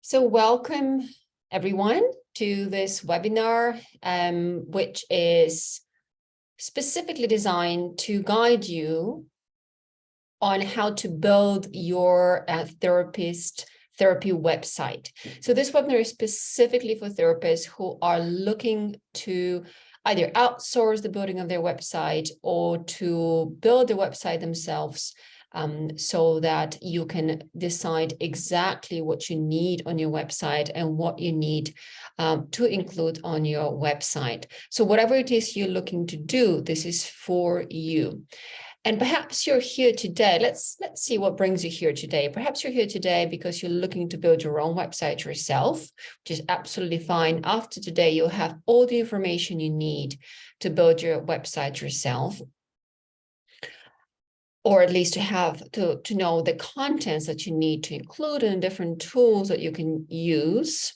So welcome everyone to this webinar, which is specifically designed to guide you on how to build your therapy website. So this webinar is specifically for therapists who are looking to either outsource the building of their website or to build the website themselves, so that you can decide exactly what you need on your website and what you need to include on your website. So whatever it is you're looking to do, this is for you. And perhaps you're here today. Let's see what brings you here today. Perhaps you're here today because you're looking to build your own website yourself, which is absolutely fine. After today, you'll have all the information you need to build your website yourself, or at least to have to know the contents that you need to include and different tools that you can use.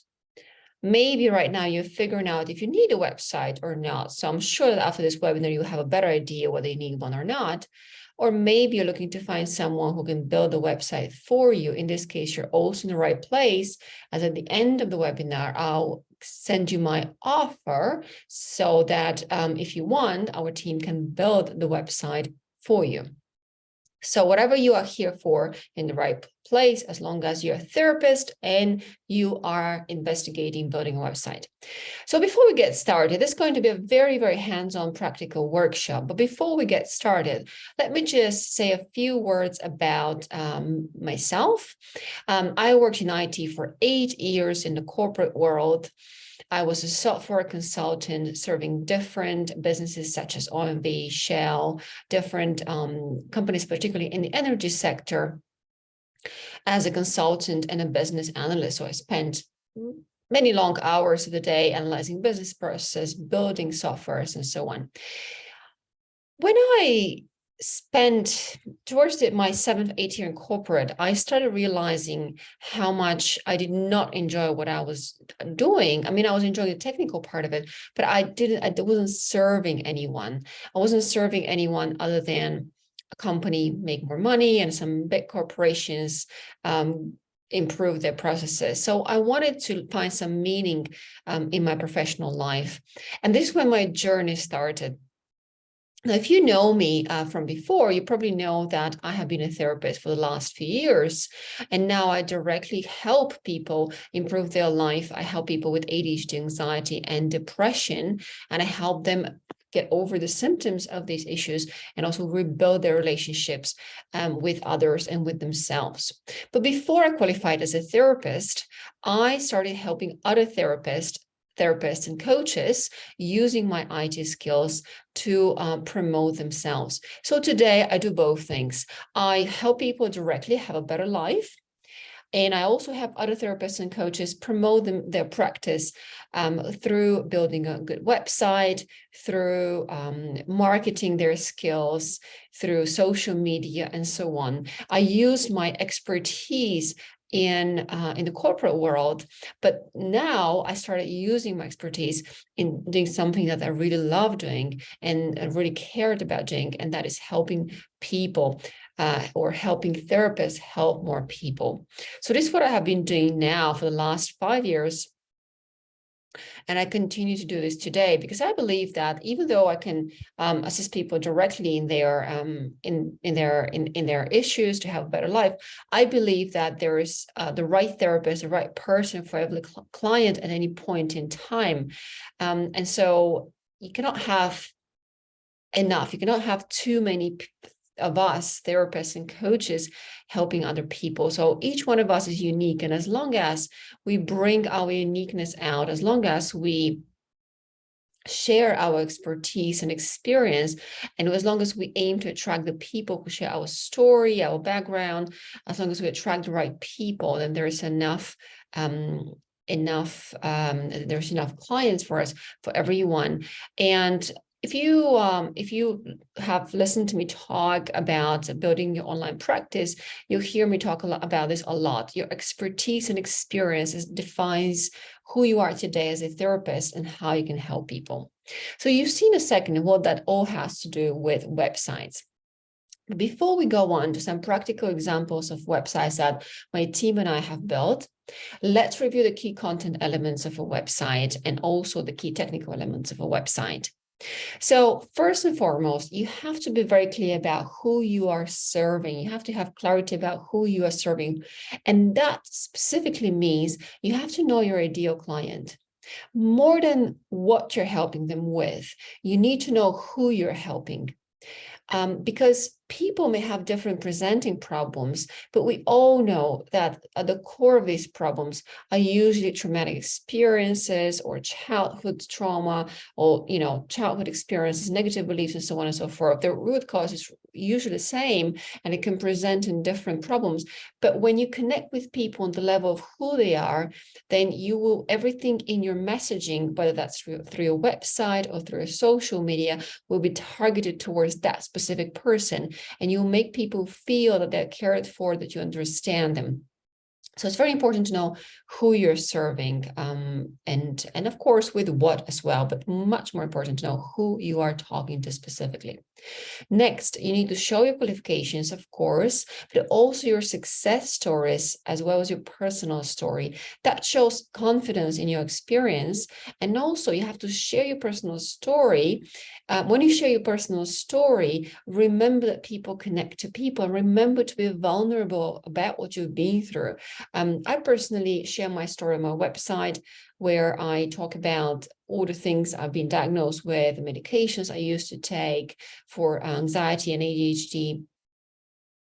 Maybe right now you're figuring out if you need a website or not. So I'm sure that after this webinar, you'll have a better idea whether you need one or not. Or maybe you're looking to find someone who can build a website for you. In this case, you're also in the right place, as at the end of the webinar, I'll send you my offer so that if you want, our team can build the website for you. So whatever you are here for, in the right place, as long as you're a therapist and you are investigating building a website. So before we get started, this is going to be a very, very hands-on practical workshop. But before we get started, let me just say a few words about myself. I worked in IT for 8 years in the corporate world. I was a software consultant serving different businesses such as OMV, Shell, different companies, particularly in the energy sector, as a consultant and a business analyst. So I spent many long hours of the day analyzing business processes, building softwares, and so on. When I spent towards my 7th, 8th year in corporate, I started realizing how much I did not enjoy what I was doing. I mean, I was enjoying the technical part of it, but I wasn't serving anyone. I wasn't serving anyone other than a company make more money and some big corporations improve their processes. So I wanted to find some meaning in my professional life. And this is when my journey started. Now, if you know me from before, you probably know that I have been a therapist for the last few years, and now I directly help people improve their life. I help people with ADHD, anxiety, and depression, and I help them get over the symptoms of these issues and also rebuild their relationships with others and with themselves. But before I qualified as a therapist, I started helping other therapists and coaches using my IT skills to promote themselves. So today I do both things. I help people directly have a better life, and I also have other therapists and coaches promote their practice through building a good website, through marketing their skills, through social media, and so on. I use my expertise in the corporate world, but now I started using my expertise in doing something that I really love doing and really cared about doing, and that is helping people or helping therapists help more people. So this is what I have been doing now for the last 5 years. And I continue to do this today because I believe that even though I can assist people directly in their issues to have a better life, I believe that there is the right therapist, the right person for every client at any point in time. And so you cannot have enough. You cannot have too many of us, therapists and coaches, helping other people. So each one of us is unique. And as long as we bring our uniqueness out, as long as we share our expertise and experience, and as long as we aim to attract the people who share our story, our background, as long as we attract the right people, then there is enough there's enough clients for us, for everyone. And if you have listened to me talk about building your online practice, you'll hear me talk about this a lot. Your expertise and experience defines who you are today as a therapist and how you can help people. So you've seen a second what that all has to do with websites. Before we go on to some practical examples of websites that my team and I have built, let's review the key content elements of a website and also the key technical elements of a website. So first and foremost, you have to be very clear about who you are serving. You have to have clarity about who you are serving. And that specifically means you have to know your ideal client. More than what you're helping them with, you need to know who you're helping. Because people may have different presenting problems, but we all know that at the core of these problems are usually traumatic experiences or childhood trauma or, childhood experiences, negative beliefs, and so on and so forth. The root cause is usually the same, and it can present in different problems. But when you connect with people on the level of who they are, then you will, everything in your messaging, whether that's through a website or through a social media, will be targeted towards that specific person, and you'll make people feel that they're cared for, that you understand them. So it's very important to know who you're serving, and of course with what as well, but much more important to know who you are talking to specifically. Next, you need to show your qualifications, of course, but also your success stories, as well as your personal story. That shows confidence in your experience. And also you have to share your personal story. When you share your personal story, remember that people connect to people. Remember to be vulnerable about what you've been through. I personally share my story on my website, where I talk about all the things I've been diagnosed with, the medications I used to take for anxiety and ADHD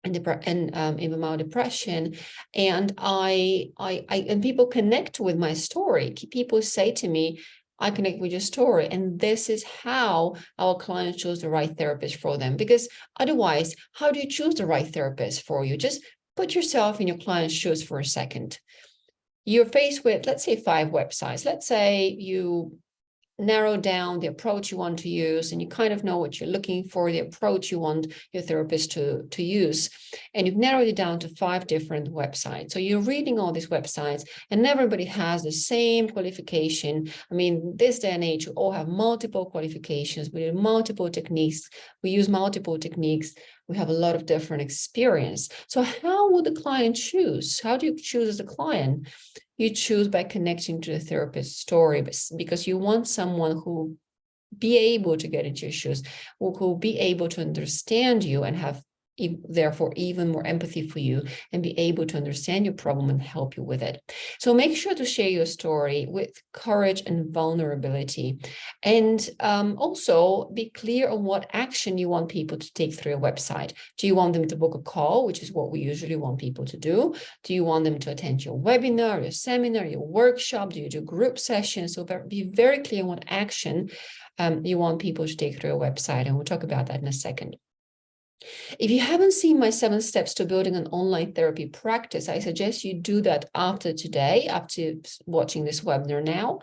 and even mild depression. And and people connect with my story. People say to me, I connect with your story. And this is how our clients choose the right therapist for them. Because otherwise, how do you choose the right therapist for you? Just put yourself in your client's shoes for a second. You're faced with, let's say, 5 websites. Let's say you narrow down the approach you want to use, and you kind of know what you're looking for, the approach you want your therapist to use. And you've narrowed it down to 5 different websites. So you're reading all these websites, and everybody has the same qualification. I mean, this day and age, we all have multiple qualifications. We do multiple techniques. We use multiple techniques. We have a lot of different experience. So how would the client choose? How do you choose as a client? You choose by connecting to the therapist's story, because you want someone who be able to get into your shoes, who will be able to understand you and have therefore even more empathy for you and be able to understand your problem and help you with it. So make sure to share your story with courage and vulnerability, and also be clear on what action you want people to take through your website. Do you want them to book a call, which is what we usually want people to do? Do you want them to attend your webinar, your seminar, your workshop? Do you do group sessions? So be very clear on what action you want people to take through your website, and we'll talk about that in a second. If you haven't seen my 7 steps to building an online therapy practice, I suggest you do that after today, after watching this webinar now.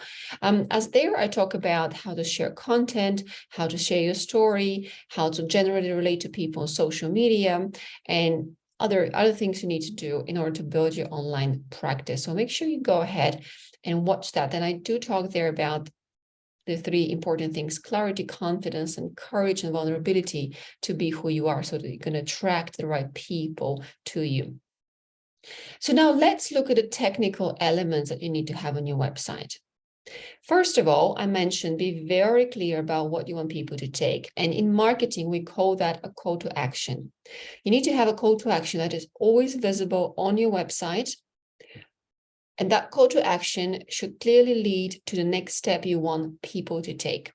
As there, I talk about how to share content, how to share your story, how to generally relate to people on social media, and other things you need to do in order to build your online practice. So make sure you go ahead and watch that. And I do talk there about the 3 important things: clarity, confidence, and courage and vulnerability to be who you are, so that you can attract the right people to you. So now let's look at the technical elements that you need to have on your website. First of all, I mentioned be very clear about what you want people to take. And in marketing, we call that a call to action. You need to have a call to action that is always visible on your website. And that call to action should clearly lead to the next step you want people to take.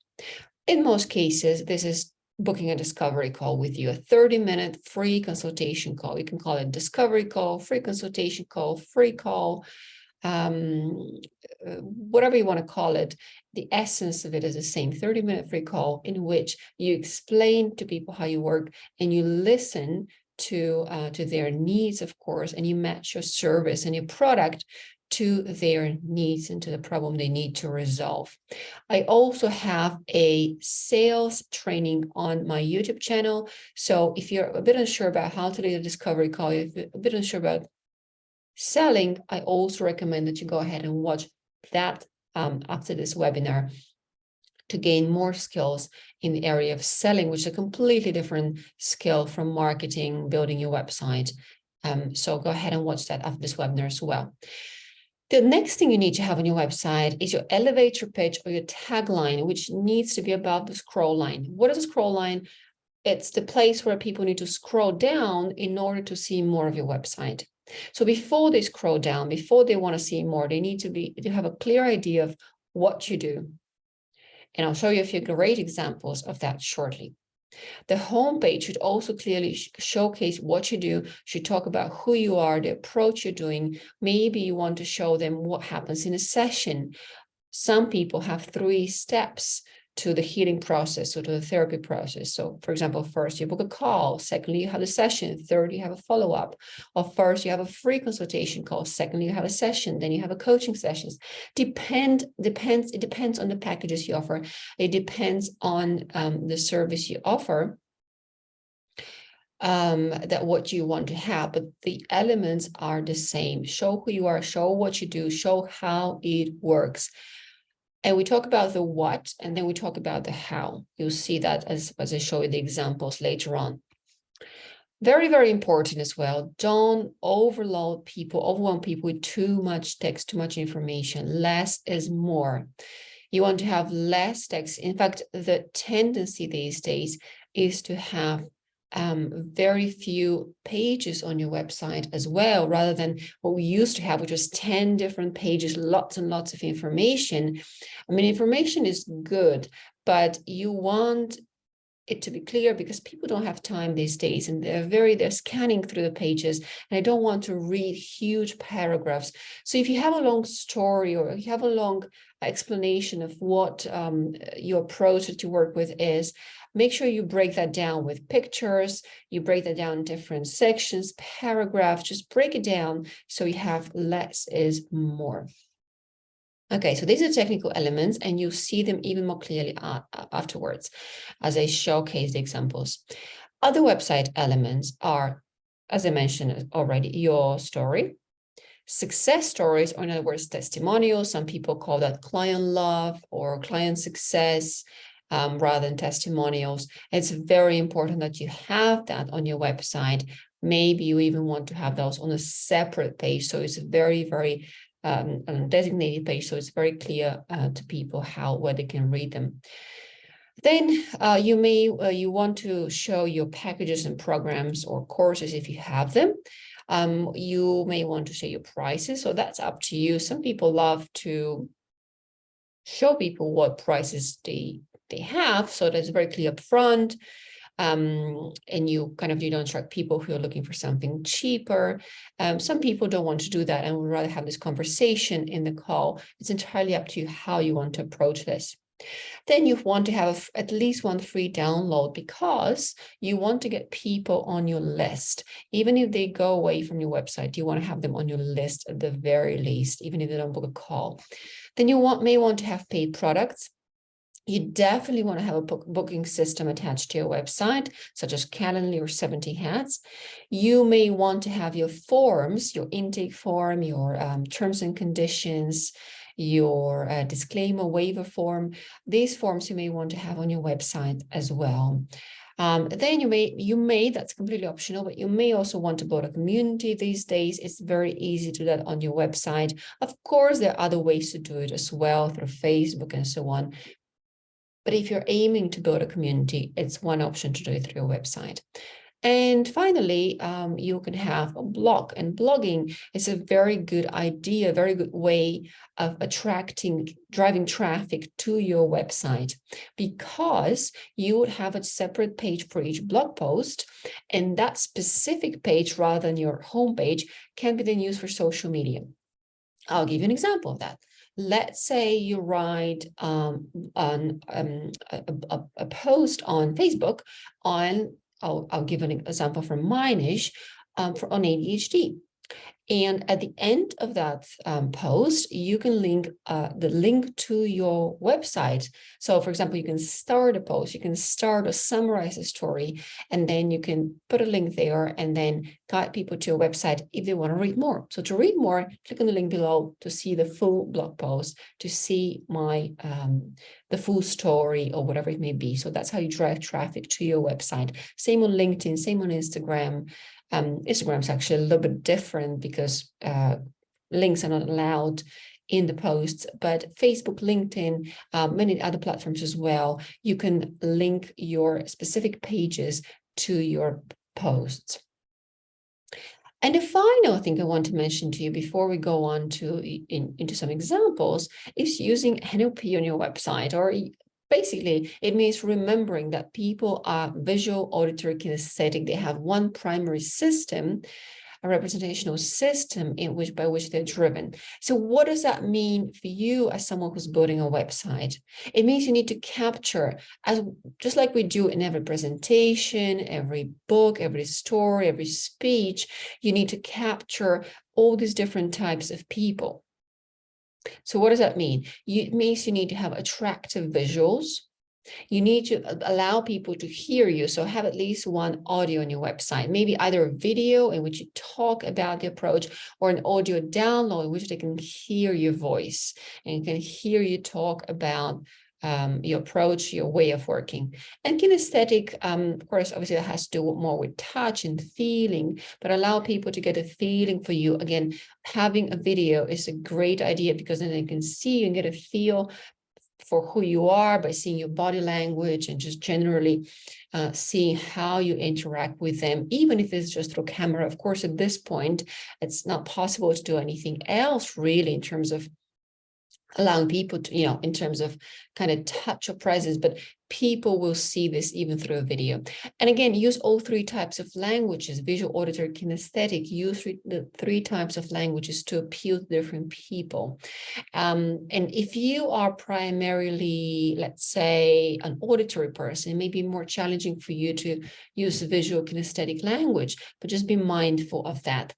In most cases, this is booking a discovery call with you, a 30-minute free consultation call. You can call it discovery call, free consultation call, free call, whatever you want to call it. The essence of it is the same: 30-minute free call in which you explain to people how you work, and you listen to their needs, of course, and you match your service and your product to their needs and to the problem they need to resolve. I also have a sales training on my YouTube channel. So if you're a bit unsure about how to lead a discovery call, if you're a bit unsure about selling, I also recommend that you go ahead and watch that after this webinar. to gain more skills in the area of selling, which is a completely different skill from marketing, building your website. So go ahead and watch that after this webinar as well. The next thing you need to have on your website is your elevator pitch or your tagline, which needs to be above the scroll line. What is a scroll line? It's the place where people need to scroll down in order to see more of your website. So before they scroll down, before they want to see more, they need to have a clear idea of what you do. And I'll show you a few great examples of that shortly. The homepage should also clearly showcase what you do, should talk about who you are, the approach you're doing. Maybe you want to show them what happens in a session. Some people have 3 steps to the healing process or to the therapy process. So for example, first you book a call, secondly, you have a session, third, you have a follow-up, or first you have a free consultation call, secondly, you have a session, then you have a coaching sessions. It depends on the packages you offer. It depends on the service you offer, that what you want to have, but the elements are the same. Show who you are, show what you do, show how it works. And we talk about the what, and then we talk about the how. You'll see that as I show you the examples later on. Very, very important as well. Don't overwhelm people with too much text, too much information. Less is more. You want to have less text. In fact, the tendency these days is to have very few pages on your website as well, rather than what we used to have, which was 10 different pages, lots and lots of information. I mean, information is good, but you want it to be clear because people don't have time these days and they're scanning through the pages, and I don't want to read huge paragraphs. So if you have a long story or you have a long explanation of what your approach that you work with is, make sure you break that down with pictures, you break that down in different sections, paragraphs, just break it down so you have less is more. Okay, so these are technical elements, and you see them even more clearly afterwards as I showcase the examples. Other website elements are, as I mentioned already, your story, success stories, or in other words, testimonials. Some people call that client love or client success rather than testimonials. It's very important that you have that on your website. Maybe you even want to have those on a separate page. So it's very, very designated page, so it's very clear to people where they can read them. Then you want to show your packages and programs or courses if you have them. You may want to show your prices, so that's up to you. Some people love to show people what prices they have, so that's very clear up front. And you don't attract people who are looking for something cheaper. Some people don't want to do that and would rather have this conversation in the call. It's entirely up to you how you want to approach this. Then you want to have at least one free download because you want to get people on your list. Even if they go away from your website, you want to have them on your list at the very least, even if they don't book a call. Then you may want to have paid products. You definitely want to have a booking system attached to your website, such as Calendly or 70 Hats. You may want to have your forms, your intake form, your terms and conditions, your disclaimer waiver form. These forms you may want to have on your website as well. Then you may, that's completely optional, but you may also want to build a community these days. It's very easy to do that on your website. Of course, there are other ways to do it as well through Facebook and so on. But if you're aiming to build a community, it's one option to do it through your website. And finally, you can have a blog, and blogging is a very good idea, a very good way of driving traffic to your website, because you would have a separate page for each blog post, and that specific page, rather than your homepage, can be then used for social media. I'll give you an example of that. Let's say you write a post on Facebook on, I'll give an example from my niche on ADHD. And at the end of that post, you can link the link to your website. So for example, you can start a post, you can start or summarize a story, and then you can put a link there and then guide people to your website if they want to read more. So to read more, click on the link below to see the full blog post, to see my the full story or whatever it may be. So that's how you drive traffic to your website. Same on LinkedIn, same on Instagram. Instagram's actually a little bit different because links are not allowed in the posts, but Facebook, LinkedIn, many other platforms as well, you can link your specific pages to your posts. And the final thing I want to mention to you before we go on to into some examples is using NLP on your website, or basically, it means remembering that people are visual, auditory, kinesthetic. They have one primary system, a representational system by which they're driven. So what does that mean for you as someone who's building a website? It means you need to capture, just like we do in every presentation, every book, every story, every speech, you need to capture all these different types of people. So what does that mean? It means you need to have attractive visuals. You need to allow people to hear you. So have at least one audio on your website, maybe either a video in which you talk about the approach, or an audio download in which they can hear your voice and can hear you talk about your approach, your way of working. And kinesthetic, of course, obviously that has to do more with touch and feeling, but allow people to get a feeling for you. Again, having a video is a great idea because then they can see you and get a feel for who you are by seeing your body language and just generally seeing how you interact with them, even if it's just through camera. Of course, at this point, it's not possible to do anything else really in terms of allowing people to, in terms of kind of touch or presence, but people will see this even through a video. And again, use all three types of languages: visual, auditory, kinesthetic. Use the three types of languages to appeal to different people. And if you are primarily, let's say, an auditory person, it may be more challenging for you to use visual kinesthetic language, but just be mindful of that.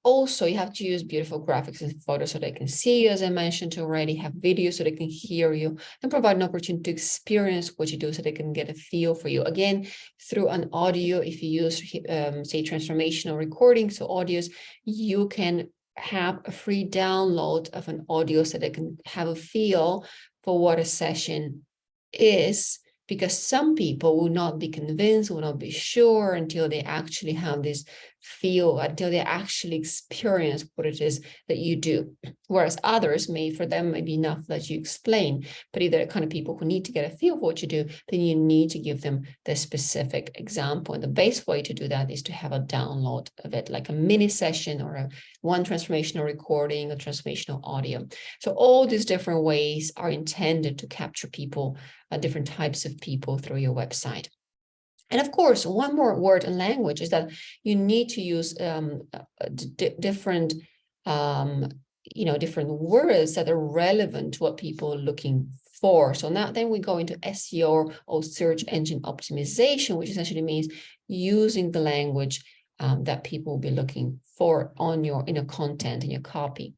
Also, you have to use beautiful graphics and photos so they can see you, as I mentioned already, have videos so they can hear you, and provide an opportunity to experience what you do so they can get a feel for you. Again, through an audio, if you use, say, transformational recording, so audios, you can have a free download of an audio so they can have a feel for what a session is, because some people will not be convinced, will not be sure until they actually have this feel, until they actually experience what it is that you do. Whereas others for them may be enough that you explain, but if they're the kind of people who need to get a feel for what you do, then you need to give them the specific example. And the best way to do that is to have a download of it, like a mini session or one transformational recording, a transformational audio. So all these different ways are intended to capture people, different types of people through your website. And of course, one more word in language is that you need to use different, different words that are relevant to what people are looking for. So now then we go into SEO, or search engine optimization, which essentially means using the language that people will be looking for in your content, in your copy.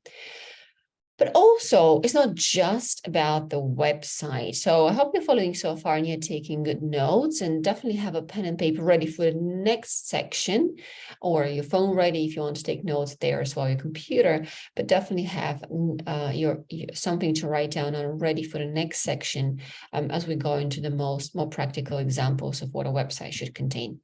But also, it's not just about the website. So I hope you're following so far and you're taking good notes, and definitely have a pen and paper ready for the next section, or your phone ready if you want to take notes there as well, your computer, but definitely have your something to write down and ready for the next section as we go into the more practical examples of what a website should contain.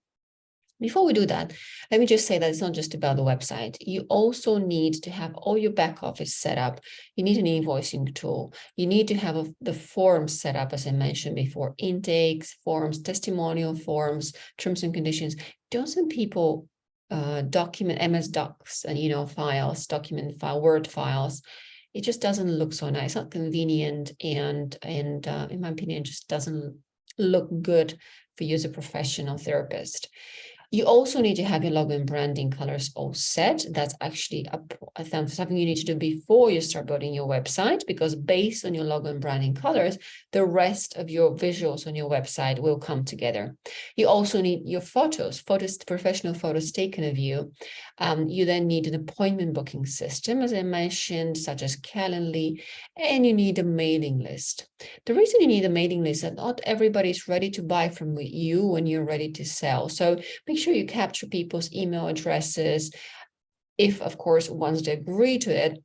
Before we do that, let me just say that it's not just about the website. You also need to have all your back office set up. You need an invoicing tool. You need to have the forms set up, as I mentioned before: intakes, forms, testimonial forms, terms and conditions. Don't send people document MS Docs and files, document file, Word files. It just doesn't look so nice, not convenient, and in my opinion, just doesn't look good for you as a professional therapist. You also need to have your logo and branding colors all set. That's actually something you need to do before you start building your website, because based on your logo and branding colors, the rest of your visuals on your website will come together. You also need your photos, professional photos taken of you. You then need an appointment booking system, as I mentioned, such as Calendly, and you need a mailing list. The reason you need a mailing list is that not everybody is ready to buy from you when you're ready to sell. So make sure you capture people's email addresses, if, of course, once they agree to it,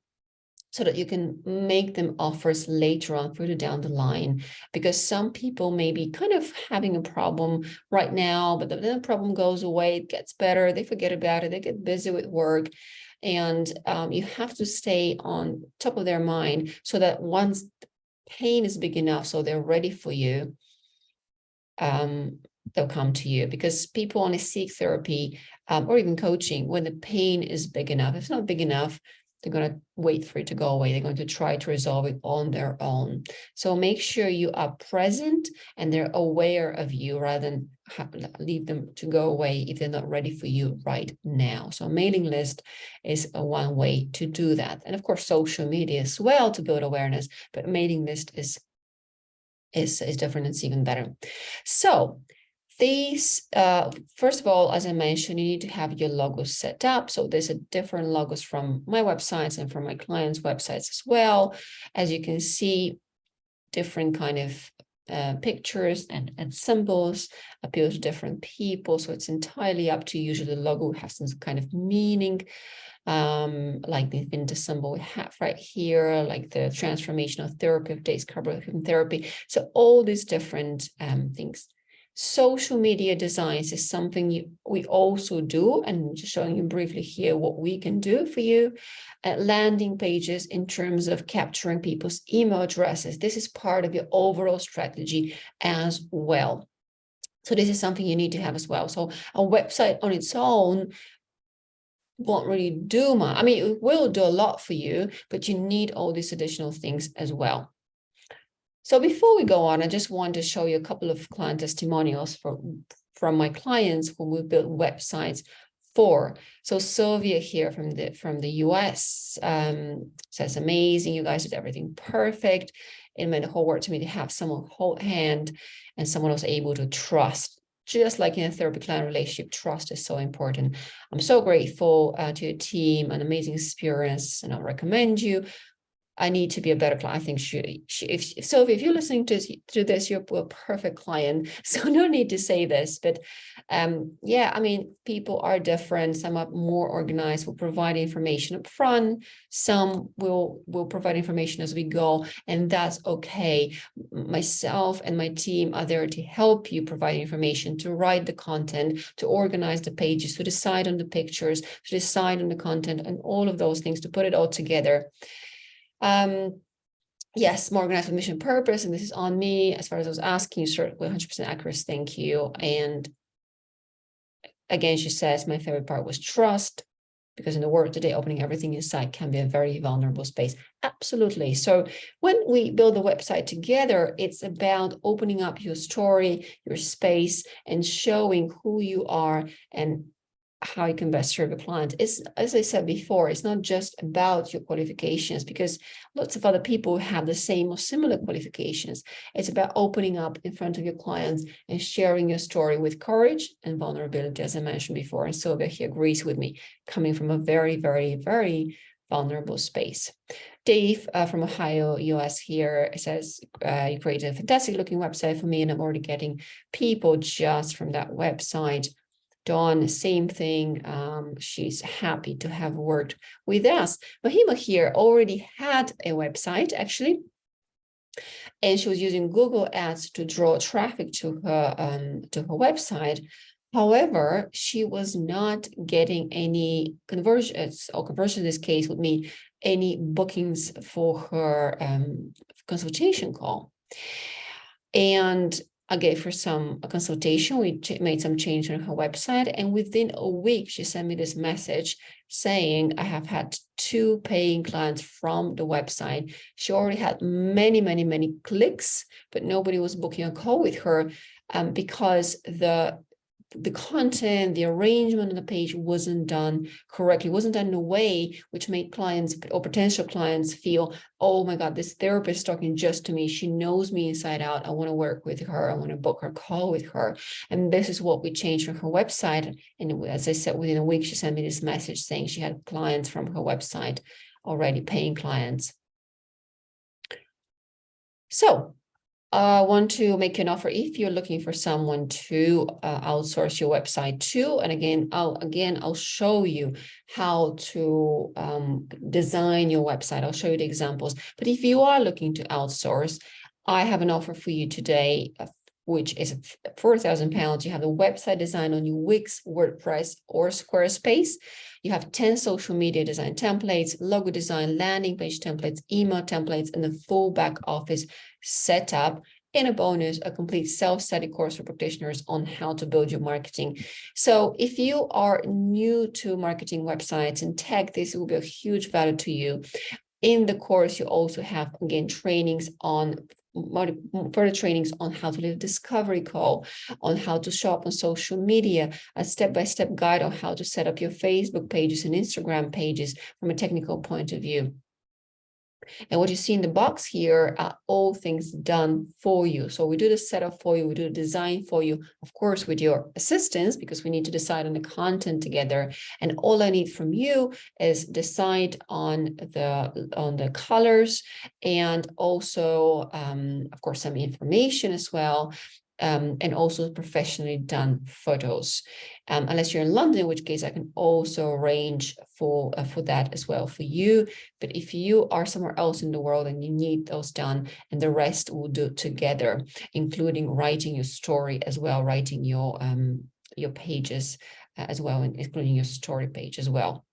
so that you can make them offers later on further down the line, because some people may be kind of having a problem right now, but then the problem goes away, it gets better, they forget about it, they get busy with work. And you have to stay on top of their mind so that once the pain is big enough, so they're ready for you, they'll come to you, because people only seek therapy or even coaching when the pain is big enough. If it's not big enough, they're going to wait for it to go away. They're going to try to resolve it on their own. So make sure you are present and they're aware of you, rather than leave them to go away if they're not ready for you right now. So a mailing list is one way to do that. And of course, social media as well to build awareness, but a mailing list is different. It's even better. So these, first of all, as I mentioned, you need to have your logos set up. So there's a different logos from my websites and from my clients' websites as well. As you can see, different kind of pictures and symbols appeal to different people. So it's entirely up to you. Usually the logo has some kind of meaning, like the Vinta symbol we have right here, like the transformational therapy of Days Carbon Therapy. So all these different things. Social media designs is something we also do, and just showing you briefly here what we can do for you. Landing pages in terms of capturing people's email addresses. This is part of your overall strategy as well. So this is something you need to have as well. So a website on its own won't really do much. I mean, it will do a lot for you, but you need all these additional things as well. So before we go on, I just want to show you a couple of client testimonials from my clients whom we built websites for. So Sylvia here from the US says, amazing, you guys did everything perfect. It meant the whole world to me to have someone hold hand and someone was able to trust. Just like in a therapy client relationship, trust is so important. I'm so grateful to your team, an amazing experience, and I'll recommend you. I need to be a better client. I think if Sylvia, if you're listening to this, you're a perfect client. So no need to say this, but yeah, I mean, people are different. Some are more organized, will provide information up front. Some will provide information as we go, and that's okay. Myself and my team are there to help you provide information, to write the content, to organize the pages, to decide on the pictures, to decide on the content, and all of those things, to put it all together. Yes, more organized with mission purpose, and this is on me. As far as I was asking, you certainly 100% accurate. Thank you. And again, she says, my favorite part was trust, because in the world today, opening everything inside can be a very vulnerable space. Absolutely. So when we build a website together, it's about opening up your story, your space, and showing who you are and how you can best serve a client. It's, as I said before, it's not just about your qualifications, because lots of other people have the same or similar qualifications. It's about opening up in front of your clients and sharing your story with courage and vulnerability, as I mentioned before. And Sylvia, he agrees with me, coming from a very, very, very vulnerable space. Dave from Ohio, US here says, you created a fantastic looking website for me, and I'm already getting people just from that website. Dawn, same thing. She's happy to have worked with us. Mahima here already had a website, actually, and she was using Google Ads to draw traffic to her website. However, she was not getting any conversions, or conversion in this case would mean any bookings for her consultation call. And I gave her a consultation. We made some change on her website, and within a week, she sent me this message saying, I have had 2 paying clients from the website. She already had many, many, many clicks, but nobody was booking a call with her because the the content, the arrangement of the page wasn't done correctly, wasn't done in a way which made clients or potential clients feel, oh my God, this therapist is talking just to me. She knows me inside out. I want to work with her. I want to book her call with her. And this is what we changed on her website. And as I said, within a week, she sent me this message saying she had clients from her website, already paying clients. So I want to make an offer if you're looking for someone to outsource your website to. And again, I'll show you how to design your website. I'll show you the examples. But if you are looking to outsource, I have an offer for you today, which is £4,000. You have a website design on your Wix, WordPress, or Squarespace. You have 10 social media design templates, logo design, landing page templates, email templates, and the full back office setup. In a bonus, a complete self-study course for practitioners on how to build your marketing. So if you are new to marketing websites and tech, this will be a huge value to you. In the course, you also have, again, further trainings on how to lead a discovery call, on how to show up on social media, a step-by-step guide on how to set up your Facebook pages and Instagram pages from a technical point of view. And what you see in the box here are all things done for you. So we do the setup for you, we do the design for you, of course, with your assistance, because we need to decide on the content together. And all I need from you is decide on the colors, and also, of course, some information as well. And also professionally done photos, unless you're in London, in which case I can also arrange for that as well for you. But if you are somewhere else in the world and you need those done, and the rest we'll do together, including writing your story as well, writing your pages as well, and including your story page as well.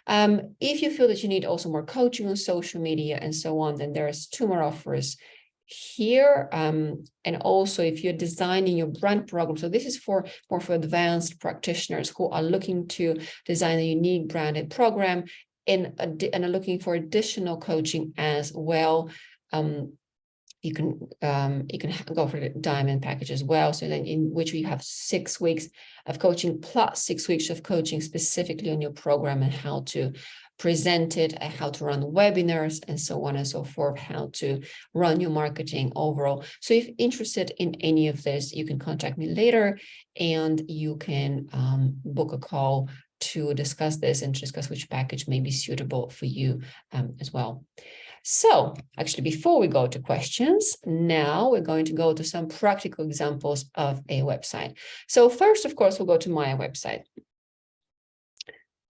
If you feel that you need also more coaching on social media and so on, then there's 2 more offers here. And also if you're designing your brand program, so this is more for advanced practitioners who are looking to design a unique branded program and are looking for additional coaching as well. You can go for the diamond package as well. So then, in which we have 6 weeks of coaching plus 6 weeks of coaching specifically on your program and how to present it, how to run webinars, and so on and so forth, how to run your marketing overall. So if you're interested in any of this, you can contact me later, and you can book a call to discuss this and discuss which package may be suitable for you as well. So actually, before we go to questions, now we're going to go to some practical examples of a website. So first, of course, we'll go to my website.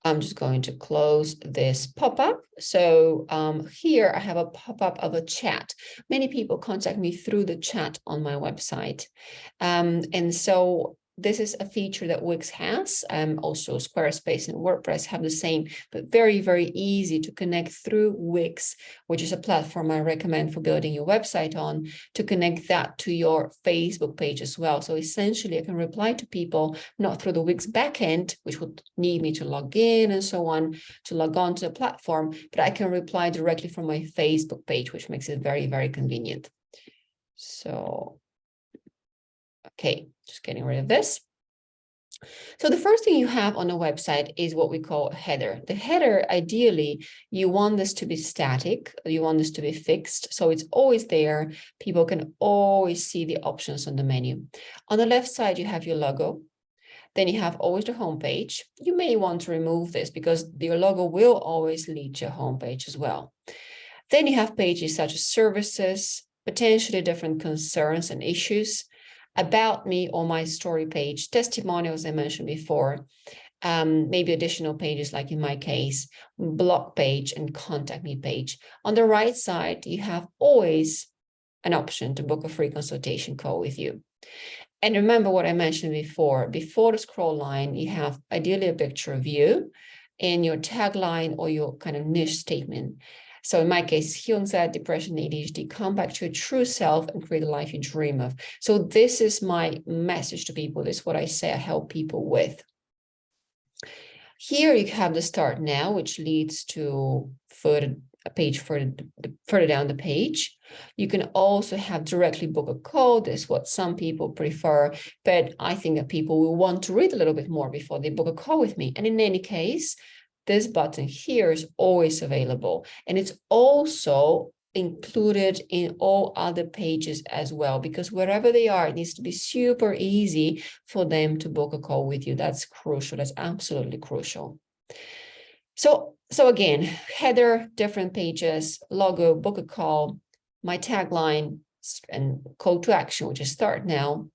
I'm just going to close this pop-up. So here I have a pop-up of a chat. Many people contact me through the chat on my website. And so this is a feature that Wix has. Also Squarespace and WordPress have the same, but very, very easy to connect through Wix, which is a platform I recommend for building your website on, to connect that to your Facebook page as well. So essentially I can reply to people not through the Wix backend, which would need me to log in and so on, to log on to the platform, but I can reply directly from my Facebook page, which makes it very, very convenient. So okay, just getting rid of this. So the first thing you have on a website is what we call a header. The header, ideally, you want this to be static. You want this to be fixed. So it's always there. People can always see the options on the menu. On the left side, you have your logo. Then you have always the homepage. You may want to remove this because your logo will always lead to a homepage as well. Then you have pages such as services, potentially different concerns and issues, about me or my story page, testimonials I mentioned before, maybe additional pages like in my case, blog page and contact me page. On the right side, you have always an option to book a free consultation call with you. And remember what I mentioned before the scroll line, you have ideally a picture of you and your tagline or your kind of niche statement. So in my case, healing anxiety, depression, ADHD, come back to your true self and create the life you dream of. So this is my message to people. This is what I say I help people with. Here you have the start now, which leads to further a page further down the page. You can also have directly book a call. This is what some people prefer, but I think that people will want to read a little bit more before they book a call with me. And in any case, this button here is always available, and it's also included in all other pages as well, because wherever they are, it needs to be super easy for them to book a call with you. That's crucial. That's absolutely crucial. So again, header, different pages, logo, book a call, my tagline, and call to action, which is start now.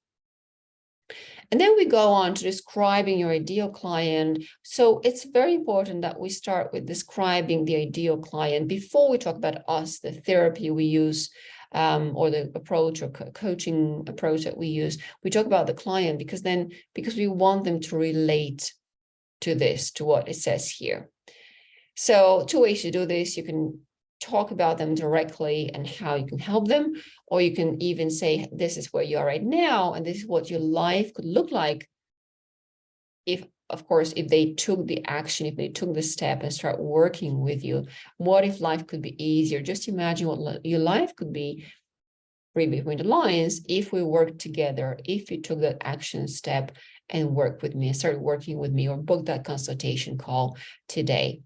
And then we go on to describing your ideal client. So it's very important that we start with describing the ideal client before we talk about us, the therapy we use, or the approach or coaching approach that we use. We talk about the client because we want them to relate to this, to what it says here. So two ways to do this. You can talk about them directly and how you can help them, or you can even say, this is where you are right now, and this is what your life could look like if, of course, if they took the action, if they took the step and start working with you. What if life could be easier? Just imagine what your life could be, read between the lines, if we worked together, if you took that action step and worked with me, started working with me, or booked that consultation call today.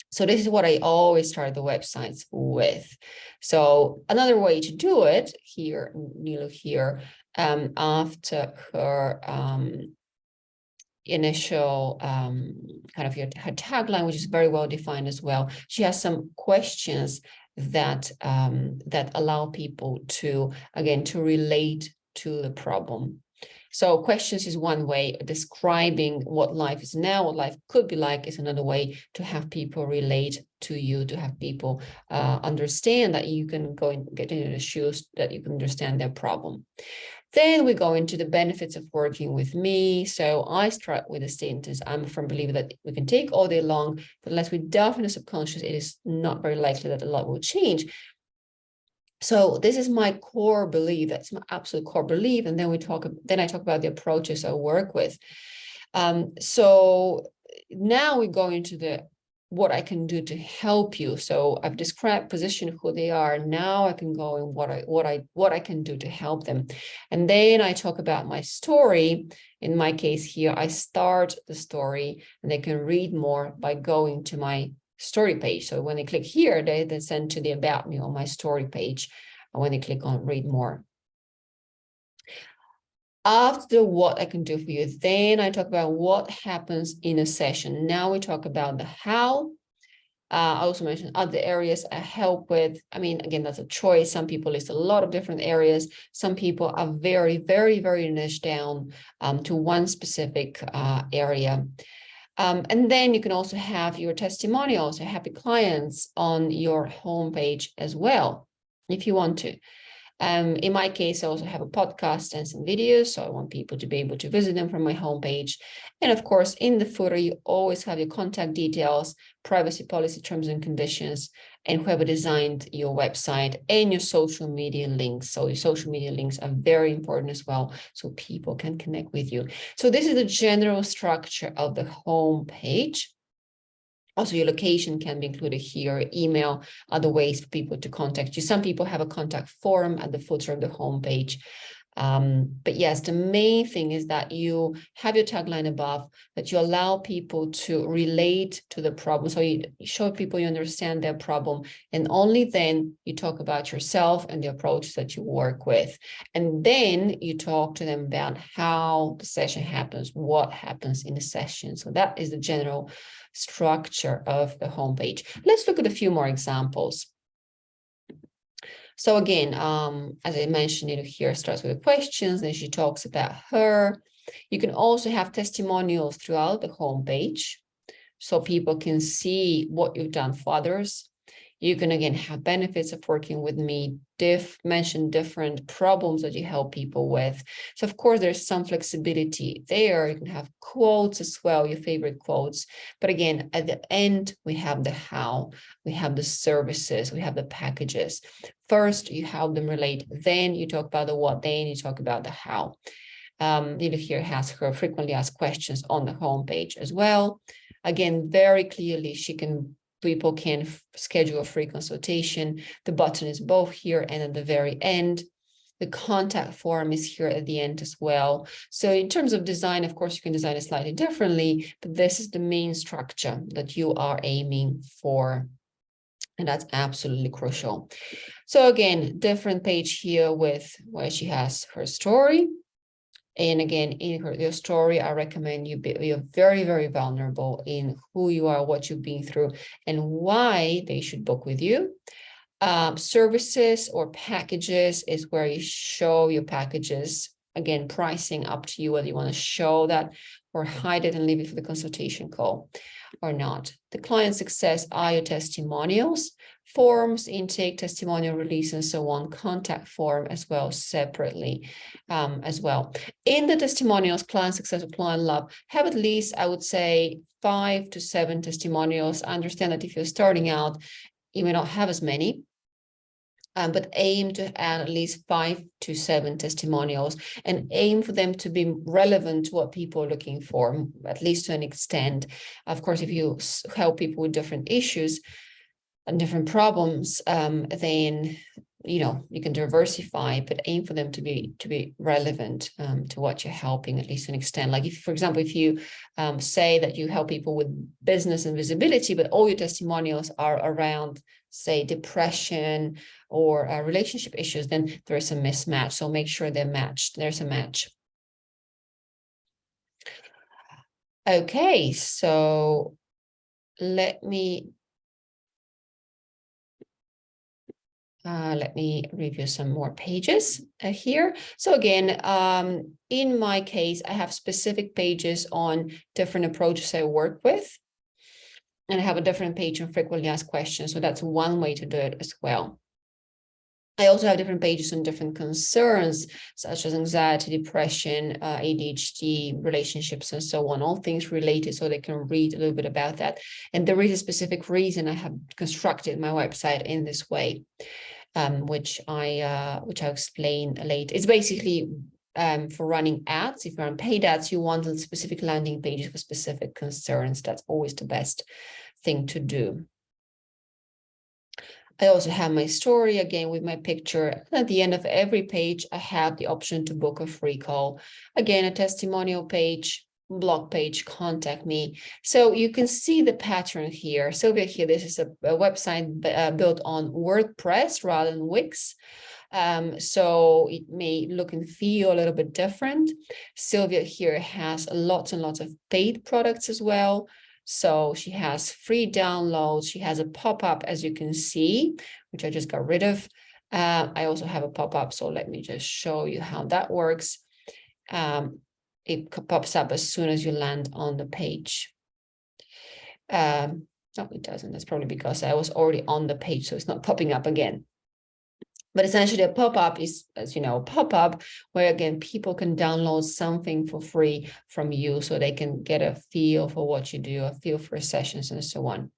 So this is what I always start the websites with. So another way to do it here, Nilu here, after her initial kind of her tagline, which is very well defined as well. She has some questions that that allow people to, again, to relate to the problem. So questions is one way. Describing what life is now, what life could be like, is another way to have people relate to you, to have people understand that you can go and get into the shoes, that you can understand their problem. Then we go into the benefits of working with me. So I start with a sentence. I'm a firm believer that we can take all day long, but unless we delve in the subconscious, it is not very likely that a lot will change. So this is my core belief. That's my absolute core belief. And then I talk about the approaches I work with. So now we go into what I can do to help you. So I've described, positioned who they are. Now I can go in what I can do to help them. And then I talk about my story. In my case here, I start the story, and they can read more by going to my story page. So when they click here, they then send to the About Me on my story page. And when they click on Read More. After what I can do for you, then I talk about what happens in a session. Now we talk about the how. I also mentioned other areas I help with. I mean, again, that's a choice. Some people list a lot of different areas. Some people are very, very, very niche down to one specific area. And then you can also have your testimonials, your happy clients on your homepage as well, if you want to. In my case, I also have a podcast and some videos, so I want people to be able to visit them from my homepage. And of course, in the footer, you always have your contact details, privacy policy, terms and conditions, and whoever designed your website, and your social media links. So your social media links are very important as well, so people can connect with you. So this is the general structure of the homepage. Also, your location can be included here, email, other ways for people to contact you. Some people have a contact form at the footer of the homepage. But yes, the main thing is that you have your tagline above, that you allow people to relate to the problem. So you show people you understand their problem, and only then you talk about yourself and the approach that you work with. And then you talk to them about how the session happens, what happens in the session. So that is the general structure of the homepage. Let's look at a few more examples. So again, as I mentioned, here starts with the questions, then she talks about her. You can also have testimonials throughout the homepage, so people can see what you've done for others. You can, again, have benefits of working with me, mention different problems that you help people with. So of course, there's some flexibility there. You can have quotes as well, your favorite quotes. But again, at the end, we have the how, we have the services, we have the packages. First, you help them relate. Then you talk about the what, then you talk about the how. Here has her frequently asked questions on the homepage as well. Again, very clearly, she can people can schedule a free consultation. The button is both here and at the very end. The contact form is here at the end as well. So in terms of design, of course, you can design it slightly differently, but this is the main structure that you are aiming for. And that's absolutely crucial. So again, different page here with where she has her story. And again, in your story, I recommend you're very, very vulnerable in who you are, what you've been through, and why they should book with you. Services or packages is where you show your packages. Again, pricing up to you, whether you want to show that or hide it and leave it for the consultation call or not. The client success are your testimonials, forms, intake, testimonial release, and so on, contact form as well, separately as well. In the testimonials, client success or client love, have at least, I would say, 5 to 7 testimonials. I understand that if you're starting out, you may not have as many, but aim to add at least 5 to 7 testimonials and aim for them to be relevant to what people are looking for, at least to an extent. Of course, if you help people with different issues and different problems, then you can diversify, but aim for them to be relevant to what you're helping, at least to an extent. Like if, for example, if you say that you help people with business and visibility, but all your testimonials are around, say, depression or relationship issues, then there is a mismatch. So make sure they're matched. There's a match. Okay, so let me review some more pages here. So again, in my case, I have specific pages on different approaches I work with. And I have a different page on frequently asked questions. So that's one way to do it as well. I also have different pages on different concerns, such as anxiety, depression, ADHD, relationships, and so on, all things related, so they can read a little bit about that. And there is a specific reason I have constructed my website in this way, which I'll explain later. It's basically for running ads. If you're on paid ads, you want specific landing pages for specific concerns. That's always the best thing to do. I also have my story again with my picture. At the end of every page, I have the option to book a free call. Again, a testimonial page, blog page, contact me. So you can see the pattern here. Sylvia here, this is a website built on WordPress rather than Wix. So it may look and feel a little bit different. Sylvia here has lots and lots of paid products as well. So she has free downloads. She has a pop-up, as you can see, which I just got rid of. I also have a pop-up. So let me just show you how that works. It pops up as soon as you land on the page. No, it doesn't. That's probably because I was already on the page, so it's not popping up again. But essentially a pop-up is, as you know, a pop-up where, again, people can download something for free from you so they can get a feel for what you do, a feel for sessions and so on.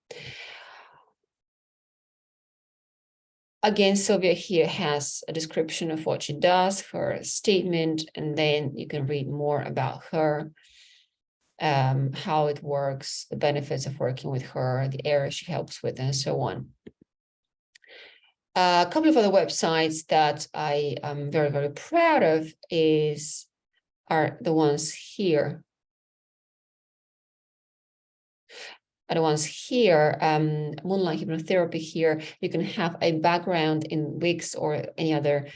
Again, Sylvia here has a description of what she does, her statement, and then you can read more about her, how it works, the benefits of working with her, the areas she helps with, and so on. A couple of other websites that I am very, very proud of are the ones here. Moonlight Hypnotherapy here. You can have a background in Wix or any other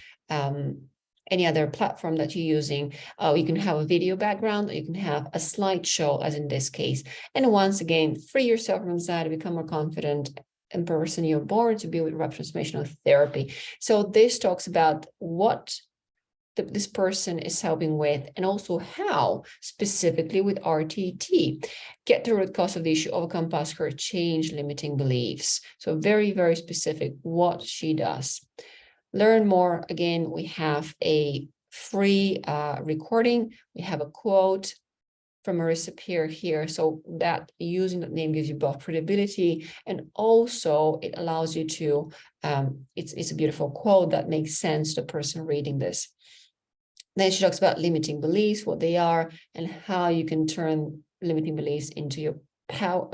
platform that you're using. You can have a video background, or you can have a slideshow, as in this case. And once again, free yourself from anxiety, become more confident in person you're born to be with Rapture Transformational Therapy. So this talks about what this person is helping with, and also how specifically with RTT, get the root cause of the issue, overcome past hurt, change limiting beliefs. So very, very specific what she does. Learn more. Again, we have a free recording. We have a quote from Marissa Peer here. So that using that name gives you both credibility, and also it allows you to, it's a beautiful quote that makes sense to the person reading this. Then she talks about limiting beliefs, what they are, and how you can turn limiting beliefs into your how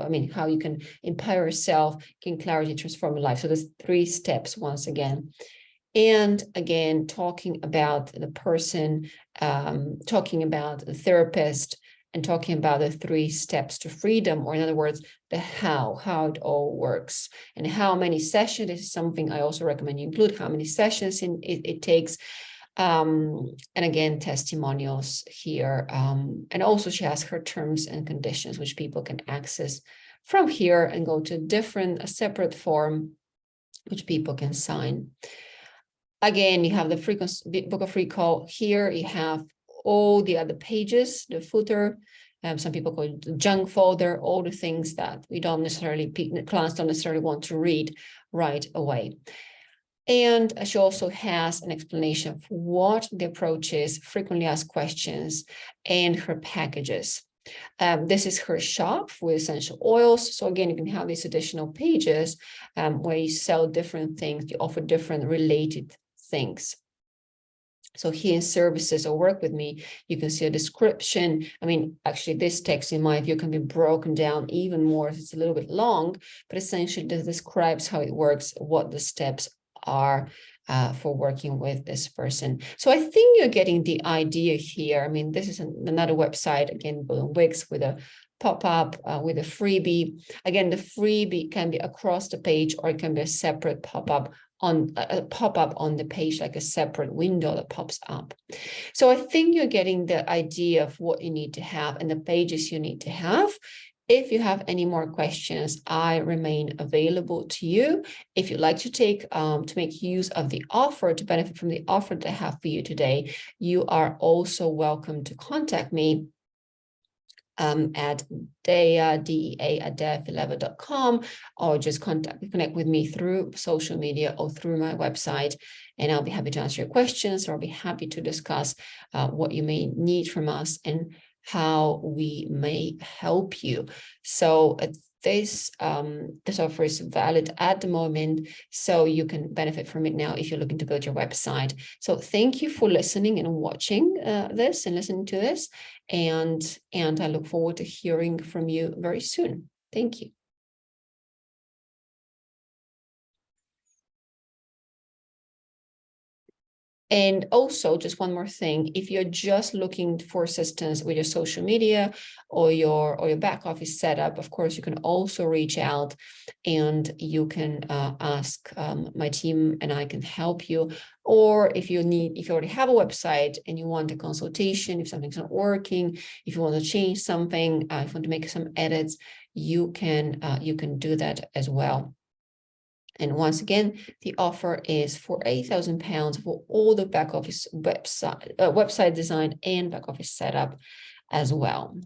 you can empower yourself, gain clarity, transform your life. So there's 3 steps once again. And again, talking about the person, talking about the therapist, and talking about the 3 steps to freedom, or in other words, the how it all works, and how many sessions. This is something I also recommend you include, how many sessions it takes. And again, testimonials here. And also she has her terms and conditions, which people can access from here and go to a separate form, which people can sign. Again, you have the book a free call. Here you have all the other pages, the footer, some people call it the junk folder, all the things that we don't necessarily, clients don't necessarily want to read right away. And she also has an explanation of what the approach is, frequently asked questions, and her packages. This is her shop with essential oils. So again, you can have these additional pages where you sell different things, you offer different related things. So here in services or work with me, you can see a description. I mean, actually this text in my view can be broken down even more. It's a little bit long, but essentially this describes how it works, what the steps are for working with this person. So I think you're getting the idea here. I mean, this is another website, again, Wix, with a pop-up with a freebie. Again, the freebie can be across the page, or it can be a separate pop-up on the page, like a separate window that pops up. So I think you're getting the idea of what you need to have and the pages you need to have. If you have any more questions, I remain available to you. If you'd like to make use of the offer, to benefit from the offer that I have for you today, you are also welcome to contact me at dea@dev11.com, or just connect with me through social media or through my website, and I'll be happy to answer your questions, or I'll be happy to discuss what you may need from us and how we may help you. So this offer is valid at the moment, so you can benefit from it now if you're looking to build your website. So thank you for listening and watching this and listening to this, and I look forward to hearing from you very soon. Thank you. And also, just one more thing, if you're just looking for assistance with your social media or your back office setup, of course, you can also reach out and you can ask my team and I can help you. Or if you already have a website and you want a consultation, if something's not working, if you want to change something, if you want to make some edits, you can do that as well. And once again, the offer is for £8,000 for all the back office website design and back office setup as well.